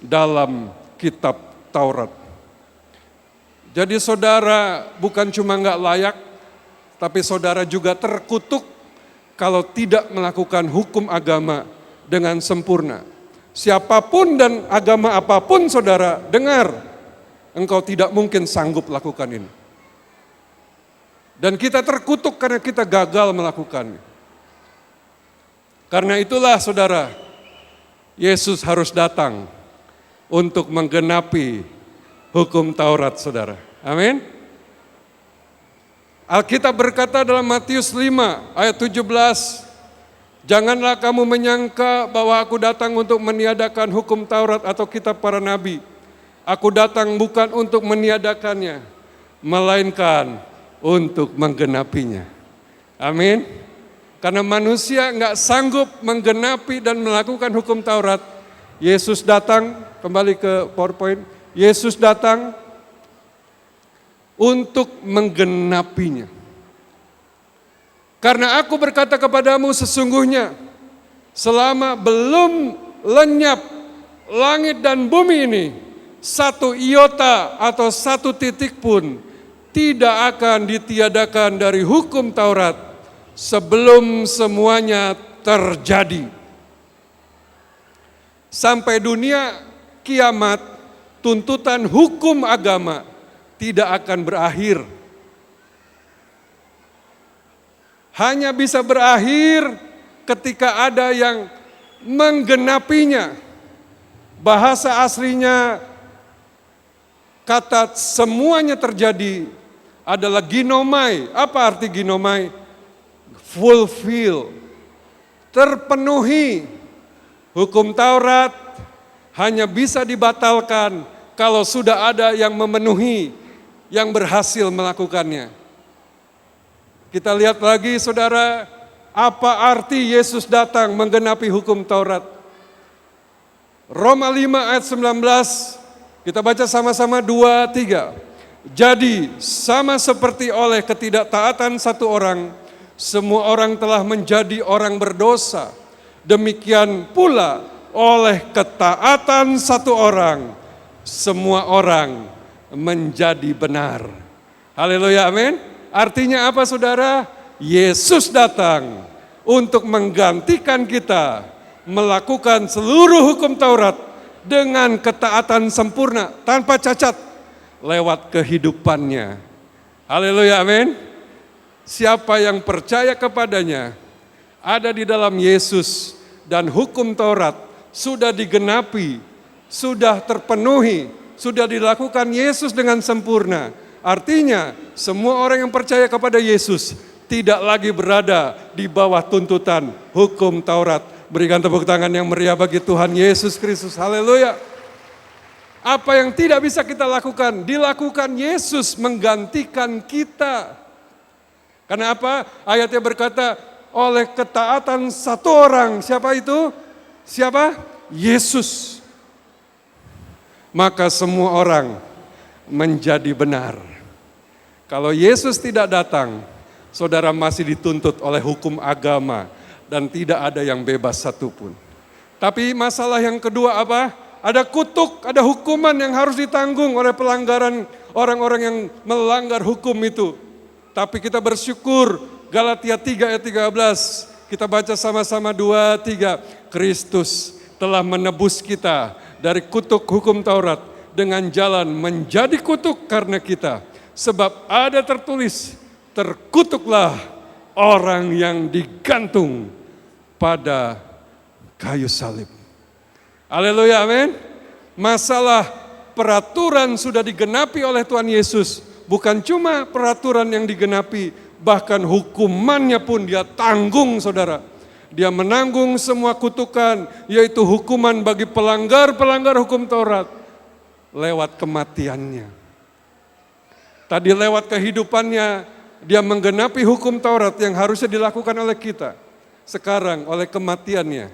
dalam kitab Taurat. Jadi saudara bukan cuma nggak layak, tapi saudara juga terkutuk kalau tidak melakukan hukum agama dengan sempurna. Siapapun dan agama apapun saudara dengar, engkau tidak mungkin sanggup lakukan ini. Dan kita terkutuk karena kita gagal melakukannya. Karena itulah saudara, Yesus harus datang untuk menggenapi hukum Taurat saudara. Amin. Alkitab berkata dalam Matius 5 ayat 17, janganlah kamu menyangka bahwa aku datang untuk meniadakan hukum Taurat atau kitab para nabi. Aku datang bukan untuk meniadakannya, melainkan untuk menggenapinya. Amin. Karena manusia nggak sanggup menggenapi dan melakukan hukum Taurat, Yesus datang, kembali ke PowerPoint, Yesus datang untuk menggenapinya. Karena aku berkata kepadamu sesungguhnya, selama belum lenyap langit dan bumi ini, satu iota atau satu titik pun tidak akan ditiadakan dari hukum Taurat sebelum semuanya terjadi. Sampai dunia kiamat, tuntutan hukum agama tidak akan berakhir. Hanya bisa berakhir ketika ada yang menggenapinya. Bahasa aslinya kata semuanya terjadi adalah ginomai. Apa arti ginomai? Fulfill, terpenuhi. Hukum Taurat hanya bisa dibatalkan kalau sudah ada yang memenuhi, yang berhasil melakukannya. Kita lihat lagi saudara, apa arti Yesus datang menggenapi hukum Taurat. Roma 5 ayat 19, kita baca sama-sama 2-3. Jadi sama seperti oleh ketidaktaatan satu orang, semua orang telah menjadi orang berdosa. Demikian pula oleh ketaatan satu orang, semua orang menjadi benar. Haleluya, amin. Artinya apa saudara? Yesus datang untuk menggantikan kita melakukan seluruh hukum Taurat dengan ketaatan sempurna tanpa cacat lewat kehidupannya. Haleluya, amin. Siapa yang percaya kepadanya ada di dalam Yesus dan hukum Taurat sudah digenapi, sudah terpenuhi, sudah dilakukan Yesus dengan sempurna. Artinya semua orang yang percaya kepada Yesus tidak lagi berada di bawah tuntutan hukum Taurat. Berikan tepuk tangan yang meriah bagi Tuhan Yesus Kristus. Haleluya. Apa yang tidak bisa kita lakukan, dilakukan Yesus menggantikan kita. Karena apa? Ayatnya berkata, oleh ketaatan satu orang. Siapa itu? Siapa? Yesus. Maka semua orang menjadi benar. Kalau Yesus tidak datang, saudara masih dituntut oleh hukum agama dan tidak ada yang bebas satupun. Tapi masalah yang kedua apa? Ada kutuk, ada hukuman yang harus ditanggung oleh pelanggaran orang-orang yang melanggar hukum itu. Tapi kita bersyukur, Galatia 3 ayat 13, kita baca sama-sama 2-3. Kristus telah menebus kita dari kutuk hukum Taurat dengan jalan menjadi kutuk karena kita. Sebab ada tertulis, terkutuklah orang yang digantung pada kayu salib. Haleluya, amin. Masalah peraturan sudah digenapi oleh Tuhan Yesus. Bukan cuma peraturan yang digenapi, bahkan hukumannya pun dia tanggung saudara. Dia menanggung semua kutukan, yaitu hukuman bagi pelanggar-pelanggar hukum Taurat lewat kematiannya. Tadi lewat kehidupannya, dia menggenapi hukum Taurat yang harusnya dilakukan oleh kita. Sekarang oleh kematiannya,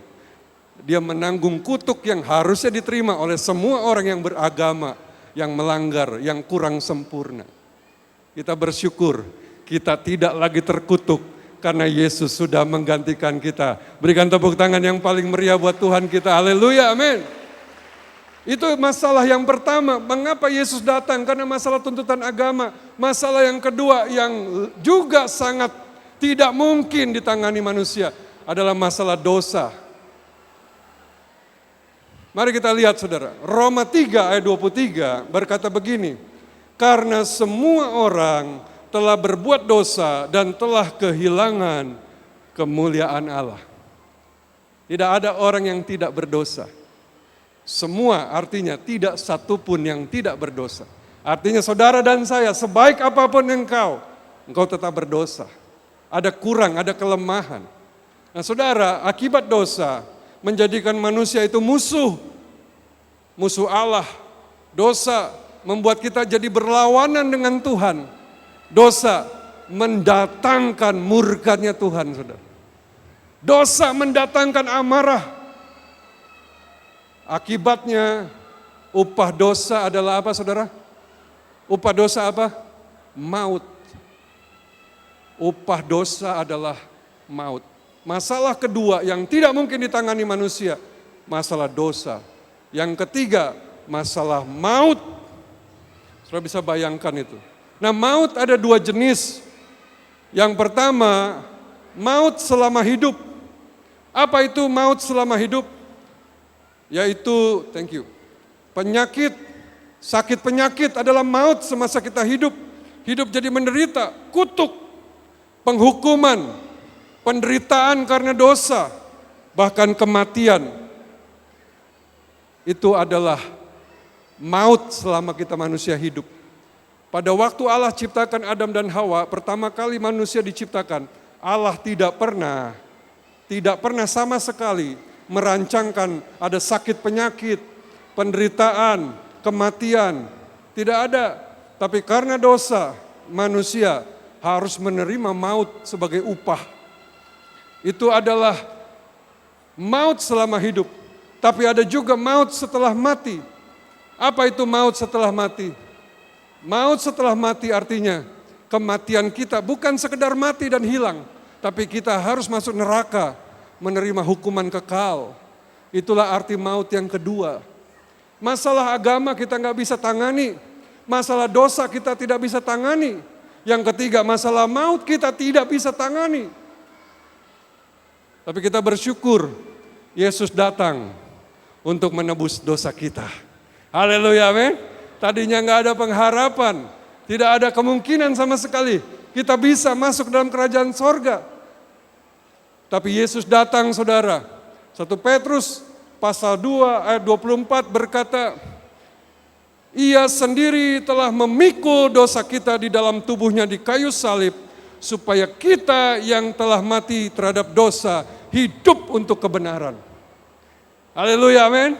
dia menanggung kutuk yang harusnya diterima oleh semua orang yang beragama, yang melanggar, yang kurang sempurna. Kita bersyukur, kita tidak lagi terkutuk karena Yesus sudah menggantikan kita. Berikan tepuk tangan yang paling meriah buat Tuhan kita. Haleluya, amin. Itu masalah yang pertama, mengapa Yesus datang? Karena masalah tuntutan agama. Masalah yang kedua yang juga sangat tidak mungkin ditangani manusia adalah masalah dosa. Mari kita lihat saudara, Roma 3 ayat 23 berkata begini, karena semua orang telah berbuat dosa dan telah kehilangan kemuliaan Allah. Tidak ada orang yang tidak berdosa. Semua artinya tidak satu pun yang tidak berdosa. Artinya saudara dan saya, sebaik apapun engkau tetap berdosa. Ada kurang, ada kelemahan. Nah saudara, akibat dosa menjadikan manusia itu musuh Allah. Dosa membuat kita jadi berlawanan dengan Tuhan. Dosa mendatangkan murkanya Tuhan, saudara. Dosa mendatangkan amarah. Akibatnya upah dosa adalah apa, saudara? Upah dosa apa? Maut. Upah dosa adalah maut. Masalah kedua yang tidak mungkin ditangani manusia, masalah dosa. Yang ketiga, masalah maut. Saudara bisa bayangkan itu. Nah, maut ada dua jenis. Yang pertama, maut selama hidup. Apa itu maut selama hidup? Yaitu, penyakit, sakit penyakit adalah maut semasa kita hidup. Hidup jadi menderita, kutuk, penghukuman, penderitaan karena dosa, bahkan kematian. Itu adalah maut selama kita manusia hidup. Pada waktu Allah ciptakan Adam dan Hawa, pertama kali manusia diciptakan, Allah tidak pernah sama sekali merancangkan ada sakit penyakit, penderitaan, kematian. Tidak ada. Tapi karena dosa, manusia harus menerima maut sebagai upah. Itu adalah maut selama hidup. Tapi ada juga maut setelah mati. Apa itu maut setelah mati? Maut setelah mati artinya kematian kita bukan sekedar mati dan hilang, tapi kita harus masuk neraka, menerima hukuman kekal. Itulah arti maut yang kedua. Masalah agama kita nggak bisa tangani, masalah dosa kita tidak bisa tangani. Yang ketiga, masalah maut kita tidak bisa tangani. Tapi kita bersyukur Yesus datang untuk menebus dosa kita. Haleluya, amin. Tadinya nggak ada pengharapan, tidak ada kemungkinan sama sekali kita bisa masuk dalam kerajaan sorga. Tapi Yesus datang, saudara. 1 Petrus pasal 2 ayat 24 berkata, Ia sendiri telah memikul dosa kita di dalam tubuhnya di kayu salib, supaya kita yang telah mati terhadap dosa hidup untuk kebenaran. Haleluya, amin.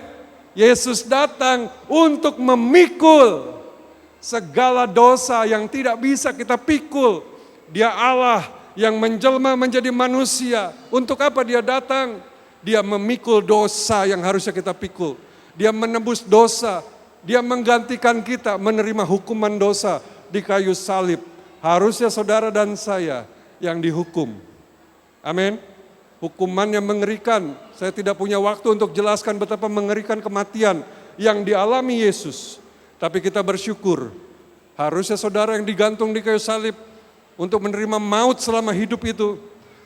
Yesus datang untuk memikul segala dosa yang tidak bisa kita pikul. Dia Allah yang menjelma menjadi manusia. Untuk apa dia datang? Dia memikul dosa yang harusnya kita pikul. Dia menebus dosa. Dia menggantikan kita menerima hukuman dosa di kayu salib. Harusnya saudara dan saya yang dihukum. Amin. Hukumannya mengerikan. Saya tidak punya waktu untuk jelaskan betapa mengerikan kematian yang dialami Yesus. Tapi kita bersyukur. Harusnya saudara yang digantung di kayu salib untuk menerima maut selama hidup itu.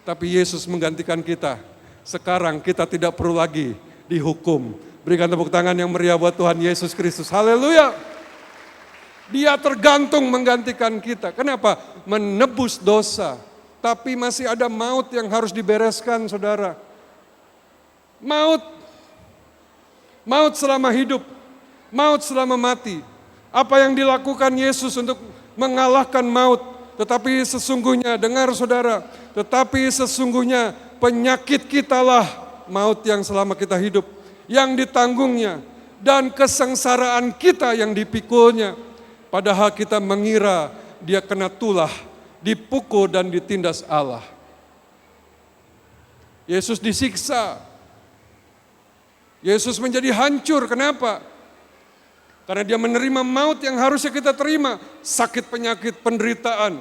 Tapi Yesus menggantikan kita. Sekarang kita tidak perlu lagi dihukum. Berikan tepuk tangan yang meriah buat Tuhan Yesus Kristus. Haleluya. Dia tergantung menggantikan kita. Kenapa? Menebus dosa. Tapi masih ada maut yang harus dibereskan, saudara. Maut selama hidup, maut selama mati. Apa yang dilakukan Yesus untuk mengalahkan maut? Tetapi sesungguhnya, dengar saudara, tetapi sesungguhnya penyakit kitalah maut yang selama kita hidup, yang ditanggungnya, dan kesengsaraan kita yang dipikulnya. Padahal kita mengira dia kena tulah, dipukul dan ditindas Allah. Yesus disiksa. Yesus menjadi hancur. Kenapa? Karena dia menerima maut yang harusnya kita terima. Sakit, penyakit, penderitaan.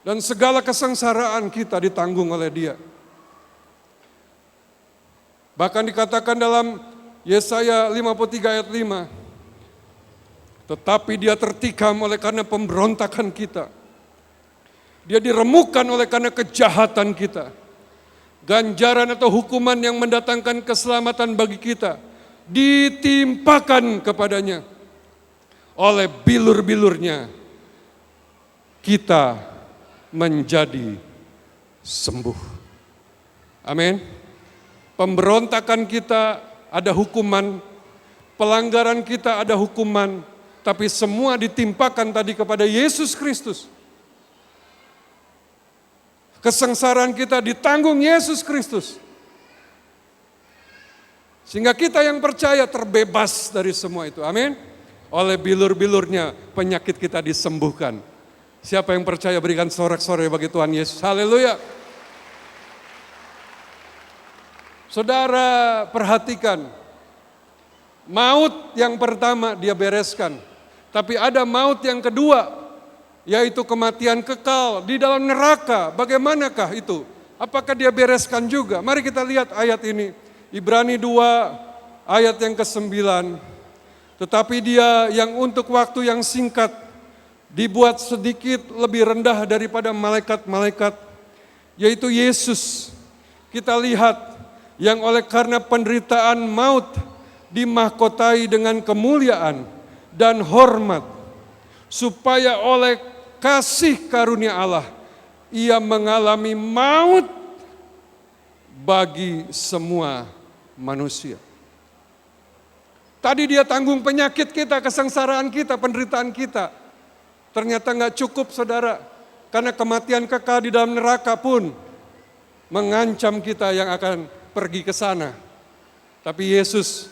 Dan segala kesengsaraan kita ditanggung oleh dia. Bahkan dikatakan dalam Yesaya 53 ayat 5. Tetapi dia tertikam oleh karena pemberontakan kita. Dia diremukkan oleh karena kejahatan kita. Ganjaran atau hukuman yang mendatangkan keselamatan bagi kita ditimpakan kepadanya. Oleh bilur-bilurnya kita menjadi sembuh. Amin. Pemberontakan kita ada hukuman, pelanggaran kita ada hukuman, tapi semua ditimpakan tadi kepada Yesus Kristus. Kesengsaraan kita ditanggung Yesus Kristus. Sehingga kita yang percaya terbebas dari semua itu. Amin. Oleh bilur-bilurnya penyakit kita disembuhkan. Siapa yang percaya berikan sorak-sorai bagi Tuhan Yesus. Haleluya. Saudara perhatikan. Maut yang pertama dia bereskan. Tapi ada maut yang kedua, yaitu kematian kekal di dalam neraka. Bagaimanakah itu? Apakah dia bereskan juga? Mari kita lihat ayat ini. Ibrani 2 ayat yang ke-9. Tetapi dia yang untuk waktu yang singkat dibuat sedikit lebih rendah daripada malaikat-malaikat, yaitu Yesus. Kita lihat yang oleh karena penderitaan maut dimahkotai dengan kemuliaan dan hormat, supaya oleh kasih karunia Allah ia mengalami maut bagi semua manusia. Tadi dia tanggung penyakit kita, kesengsaraan kita, penderitaan kita. Ternyata nggak cukup saudara, karena kematian kekal di dalam neraka pun mengancam kita yang akan pergi ke sana. Tapi Yesus,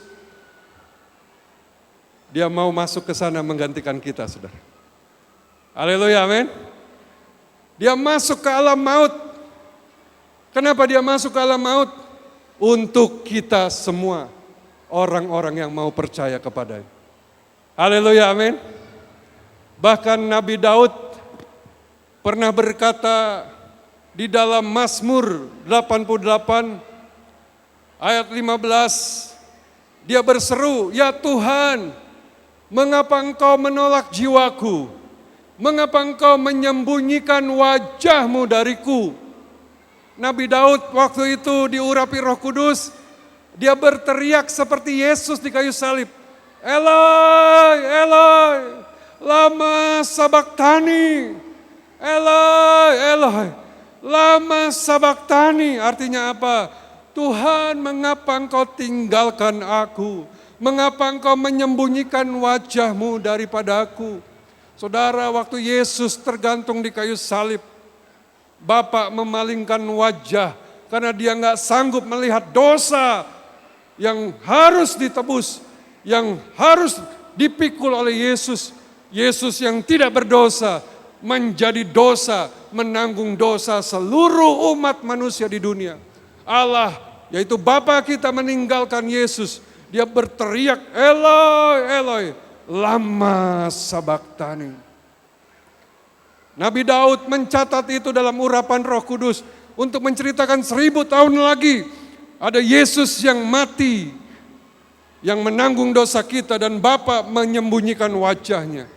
dia mau masuk ke sana menggantikan kita saudara. Haleluya, amin. Dia masuk ke alam maut. Kenapa dia masuk ke alam maut? Untuk kita semua, orang-orang yang mau percaya kepadanya. Haleluya, amin. Bahkan Nabi Daud pernah berkata di dalam Mazmur 88 ayat 15, dia berseru, "Ya Tuhan, mengapa Engkau menolak jiwaku? Mengapa Engkau menyembunyikan wajah-Mu dariku?" Nabi Daud waktu itu diurapi Roh Kudus, dia berteriak seperti Yesus di kayu salib. Eloi, Eloi, lama sabachthani. Eloi, Eloi, lama sabachthani. Artinya apa? Tuhan, mengapa Engkau tinggalkan aku? Mengapa Engkau menyembunyikan wajah-Mu daripada aku? Saudara, waktu Yesus tergantung di kayu salib, Bapa memalingkan wajah karena dia nggak sanggup melihat dosa yang harus ditebus, yang harus dipikul oleh Yesus. Yesus yang tidak berdosa menjadi dosa, menanggung dosa seluruh umat manusia di dunia. Allah, yaitu Bapa kita, meninggalkan Yesus. Dia berteriak, Eloi, Eloi, lama sabachthani. Nabi Daud mencatat itu dalam urapan Roh Kudus untuk menceritakan 1000 tahun lagi ada Yesus yang mati, yang menanggung dosa kita dan Bapa menyembunyikan wajahnya.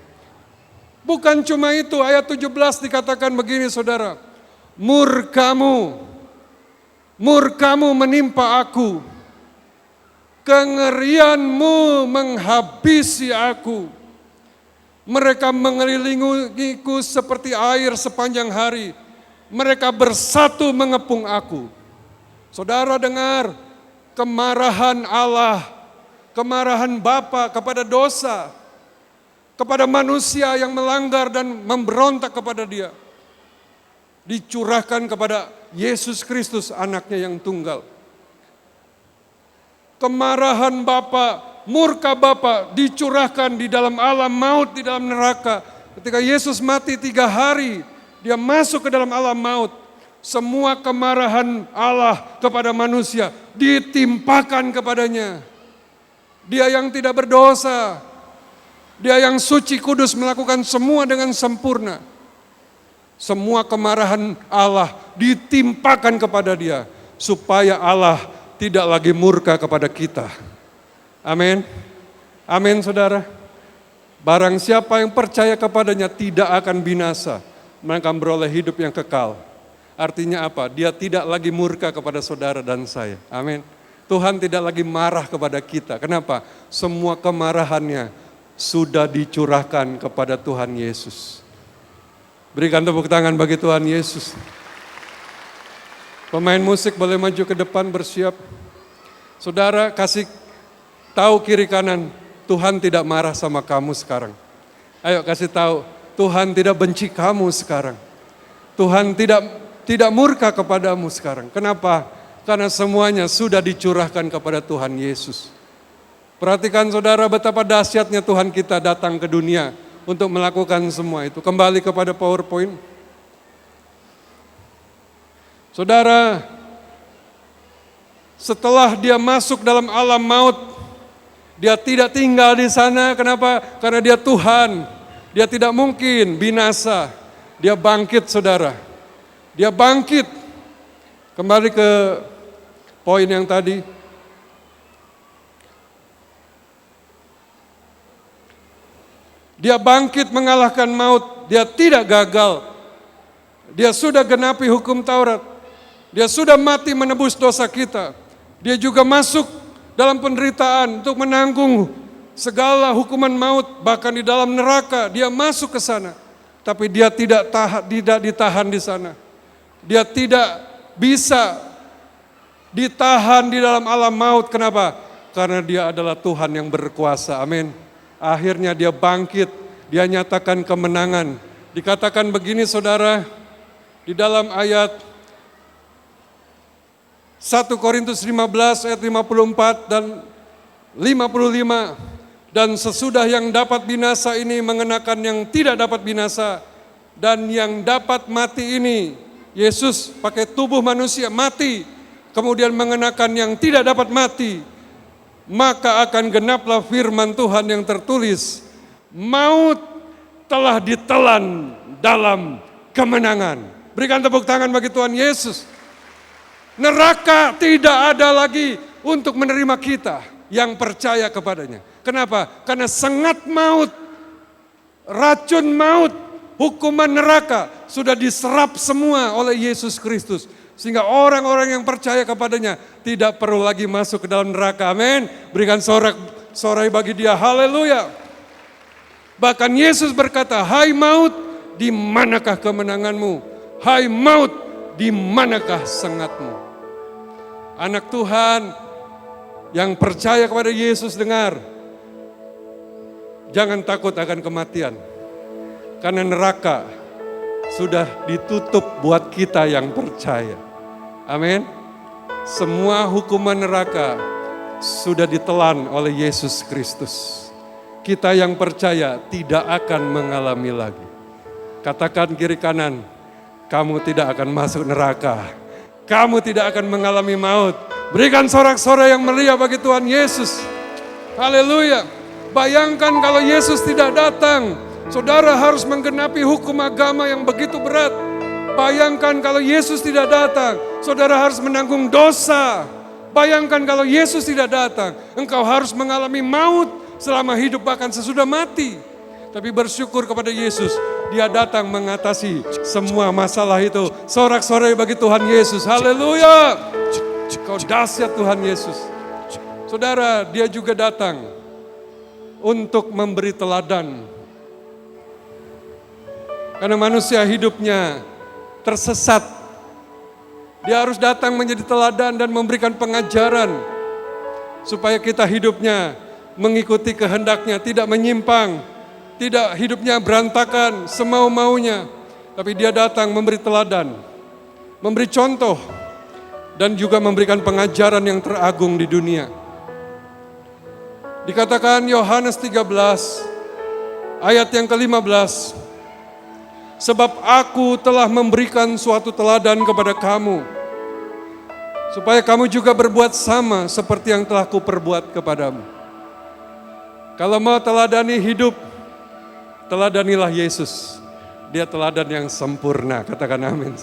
Bukan cuma itu, ayat 17 dikatakan begini saudara, murkamu menimpa aku, kengerianmu menghabisi aku. Mereka mengelilingiku seperti air sepanjang hari. Mereka bersatu mengepung aku. Saudara dengar, kemarahan Allah, kemarahan Bapa kepada dosa, kepada manusia yang melanggar dan memberontak kepada Dia, dicurahkan kepada Yesus Kristus, anaknya yang tunggal. Kemarahan Bapa, murka Bapa dicurahkan di dalam alam maut, di dalam neraka. Ketika Yesus mati 3 hari, dia masuk ke dalam alam maut. Semua kemarahan Allah kepada manusia ditimpakan kepadanya. Dia yang tidak berdosa, dia yang suci kudus melakukan semua dengan sempurna. Semua kemarahan Allah ditimpakan kepada dia, supaya Allah tidak lagi murka kepada kita. Amin. Amin saudara. Barang siapa yang percaya kepadanya tidak akan binasa, melainkan beroleh hidup yang kekal. Artinya apa? Dia tidak lagi murka kepada saudara dan saya. Amin. Tuhan tidak lagi marah kepada kita. Kenapa? Semua kemarahannya sudah dicurahkan kepada Tuhan Yesus. Berikan tepuk tangan bagi Tuhan Yesus. Pemain musik boleh maju ke depan, bersiap. Saudara kasih tahu kiri kanan, Tuhan tidak marah sama kamu sekarang. Ayo kasih tahu, Tuhan tidak benci kamu sekarang. Tuhan tidak murka kepadamu sekarang. Kenapa? Karena semuanya sudah dicurahkan kepada Tuhan Yesus. Perhatikan saudara betapa dahsyatnya Tuhan kita datang ke dunia untuk melakukan semua itu. Kembali kepada PowerPoint. Saudara, setelah dia masuk dalam alam maut, dia tidak tinggal di sana. Kenapa? Karena dia Tuhan. Dia tidak mungkin binasa. Dia bangkit saudara. Dia bangkit. Kembali ke poin yang tadi. Dia bangkit mengalahkan maut. Dia tidak gagal. Dia sudah genapi hukum Taurat. Dia sudah mati menebus dosa kita. Dia juga masuk dalam penderitaan untuk menanggung segala hukuman maut. Bahkan di dalam neraka dia masuk ke sana. Tapi dia tidak ditahan di sana. Dia tidak bisa ditahan di dalam alam maut. Kenapa? Karena dia adalah Tuhan yang berkuasa. Amin. Akhirnya dia bangkit, dia nyatakan kemenangan. Dikatakan begini saudara, di dalam ayat 1 Korintus 15 ayat 54 dan 55. Dan sesudah yang dapat binasa ini mengenakan yang tidak dapat binasa. Dan yang dapat mati ini, Yesus pakai tubuh manusia mati. Kemudian mengenakan yang tidak dapat mati. Maka akan genaplah firman Tuhan yang tertulis, maut telah ditelan dalam kemenangan. Berikan tepuk tangan bagi Tuhan Yesus. Neraka tidak ada lagi untuk menerima kita yang percaya kepadanya. Kenapa? Karena sengat maut, racun maut, hukuman neraka sudah diserap semua oleh Yesus Kristus. Sehingga orang-orang yang percaya kepadanya tidak perlu lagi masuk ke dalam neraka. Amin. Berikan sorai bagi dia. Haleluya. Bahkan Yesus berkata, hai maut, di manakah kemenanganmu? Hai maut, di manakah sengatmu? Anak Tuhan yang percaya kepada Yesus, dengar. Jangan takut akan kematian. Karena neraka sudah ditutup buat kita yang percaya. Amin. Semua hukuman neraka sudah ditelan oleh Yesus Kristus. Kita yang percaya tidak akan mengalami lagi. Katakan kiri kanan, kamu tidak akan masuk neraka. Kamu tidak akan mengalami maut. Berikan sorak-sorai yang meriah bagi Tuhan Yesus. Haleluya. Bayangkan kalau Yesus tidak datang, saudara harus menggenapi hukum agama yang begitu berat. Bayangkan kalau Yesus tidak datang, saudara harus menanggung dosa. Bayangkan kalau Yesus tidak datang, engkau harus mengalami maut selama hidup bahkan sesudah mati. Tapi bersyukur kepada Yesus, dia datang mengatasi semua masalah itu. Sorak-sorai bagi Tuhan Yesus. Haleluya. Kau dahsyat Tuhan Yesus. Saudara, dia juga datang untuk memberi teladan. Karena manusia hidupnya tersesat. Dia harus datang menjadi teladan dan memberikan pengajaran. Supaya kita hidupnya mengikuti kehendaknya, tidak menyimpang. Tidak hidupnya berantakan semau-maunya. Tapi dia datang memberi teladan. Memberi contoh. Dan juga memberikan pengajaran yang teragung di dunia. Dikatakan Yohanes 13 ayat yang ke-15. Sebab aku telah memberikan suatu teladan kepada kamu, supaya kamu juga berbuat sama seperti yang telah kuperbuat kepadamu. Kalau mau teladani hidup, teladanilah Yesus. Dia teladan yang sempurna, katakan amin.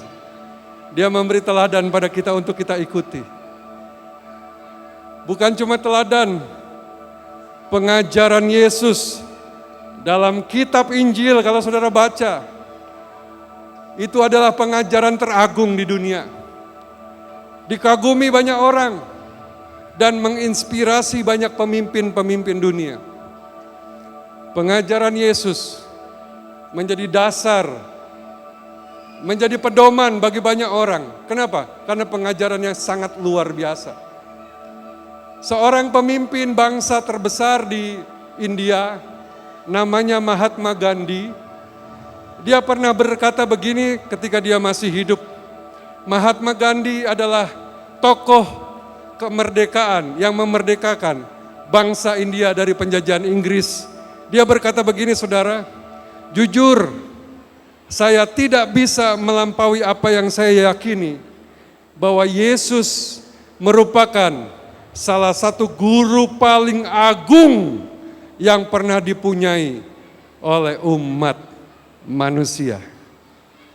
Dia memberi teladan pada kita untuk kita ikuti. Bukan cuma teladan, pengajaran Yesus dalam kitab Injil, kalau saudara baca, itu adalah pengajaran teragung di dunia. Dikagumi banyak orang dan menginspirasi banyak pemimpin-pemimpin dunia. Pengajaran Yesus menjadi dasar, menjadi pedoman bagi banyak orang. Kenapa? Karena pengajarannya sangat luar biasa. Seorang pemimpin bangsa terbesar di India, namanya Mahatma Gandhi, dia pernah berkata begini ketika dia masih hidup. Mahatma Gandhi adalah tokoh kemerdekaan yang memerdekakan bangsa India dari penjajahan Inggris. Dia berkata begini, saudara, jujur, saya tidak bisa melampaui apa yang saya yakini, bahwa Yesus merupakan salah satu guru paling agung yang pernah dipunyai oleh umat manusia.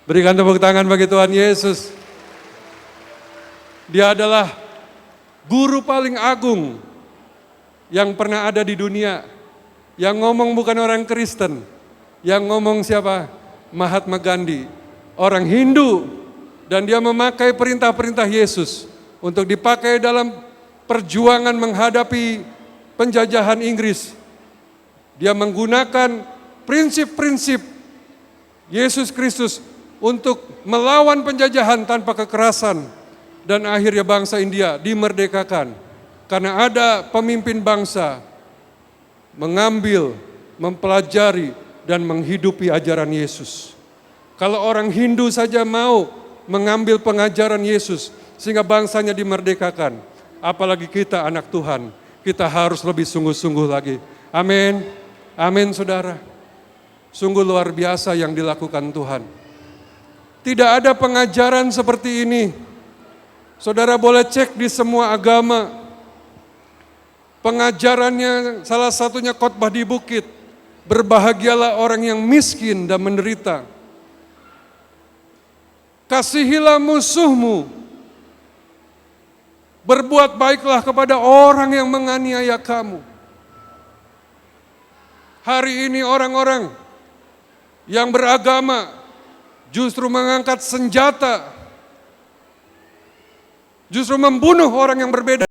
Berikan tepuk tangan bagi Tuhan Yesus. Dia adalah guru paling agung yang pernah ada di dunia. Yang ngomong bukan orang Kristen, yang ngomong siapa? Mahatma Gandhi, orang Hindu, dan dia memakai perintah-perintah Yesus untuk dipakai dalam perjuangan menghadapi penjajahan Inggris. Dia menggunakan prinsip-prinsip Yesus Kristus untuk melawan penjajahan tanpa kekerasan, dan akhirnya bangsa India dimerdekakan karena ada pemimpin bangsa mengambil, mempelajari, dan menghidupi ajaran Yesus. Kalau orang Hindu saja mau mengambil pengajaran Yesus sehingga bangsanya dimerdekakan, apalagi kita anak Tuhan, kita harus lebih sungguh-sungguh lagi. Amin, amin saudara. Sungguh luar biasa yang dilakukan Tuhan. Tidak ada pengajaran seperti ini. Saudara boleh cek di semua agama. Pengajarannya salah satunya khotbah di bukit. Berbahagialah orang yang miskin dan menderita. Kasihilah musuhmu. Berbuat baiklah kepada orang yang menganiaya kamu. Hari ini orang-orang yang beragama justru mengangkat senjata. Justru membunuh orang yang berbeda.